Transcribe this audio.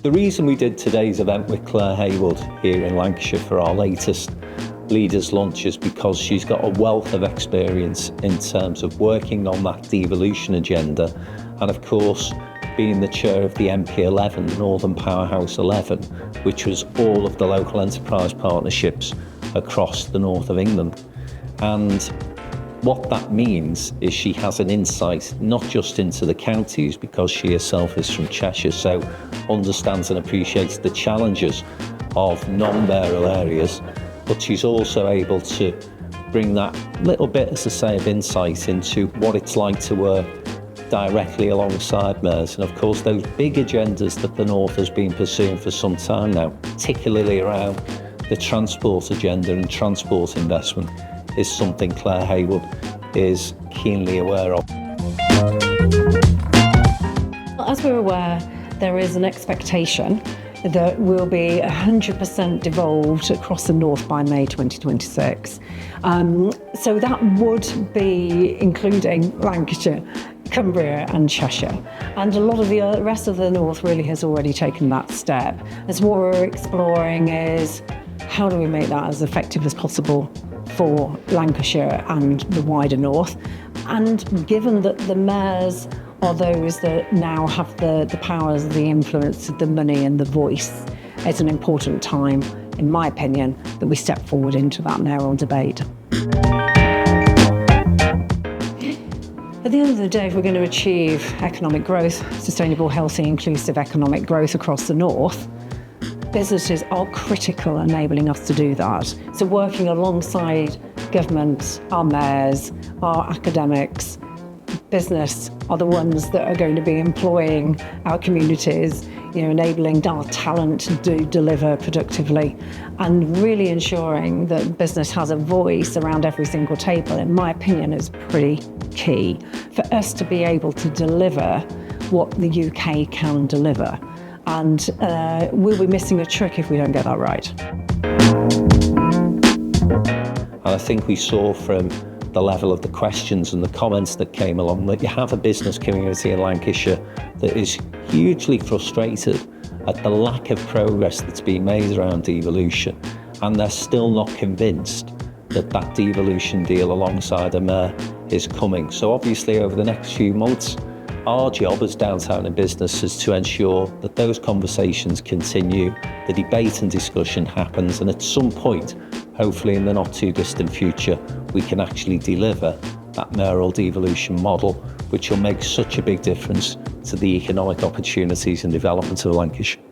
The reason we did today's event with Clare Hayward here in Lancashire for our latest Leaders Lunch is because she's got a wealth of experience in terms of working on that devolution agenda, and of course being the chair of the MP11, the Northern Powerhouse 11, which was all of the local enterprise partnerships across the north of England. And what that means is she has an insight not just into the counties, because she herself is from Cheshire, so understands and appreciates the challenges of non-burial areas, but she's also able to bring that little bit, as I say, of insight into what it's like to work directly alongside mayors. And of course those big agendas that the North has been pursuing for some time now, particularly around the transport agenda and transport investment, is something Clare Hayward is keenly aware of. Well, as we're aware, there is an expectation that will be 100% devolved across the North by May 2026. So that would be including Lancashire, Cumbria and Cheshire. And a lot of the rest of the North really has already taken that step. As what we're exploring is how do we make that as effective as possible for Lancashire and the wider North. And given that the mayors are those that now have the powers, the influence, the money and the voice, it's an important time, in my opinion, that we step forward into that mayoral debate. At the end of the day, if we're going to achieve economic growth, sustainable, healthy, inclusive economic growth across the North, businesses are critical enabling us to do that. So working alongside government, our mayors, our academics, business are the ones that are going to be employing our communities, enabling our talent to deliver productively, and really ensuring that business has a voice around every single table, in my opinion, is pretty key for us to be able to deliver what the UK can deliver. And we'll be missing a trick if we don't get that right. And I think we saw from the level of the questions and the comments that came along that you have a business community in Lancashire that is hugely frustrated at the lack of progress that's being made around devolution, and they're still not convinced that that devolution deal alongside a mayor is coming. So obviously over the next few months, our job as Downtown in Business is to ensure that those conversations continue, the debate and discussion happens, and at some point, hopefully in the not too distant future, we can actually deliver that mayoral devolution model, which will make such a big difference to the economic opportunities and development of Lancashire.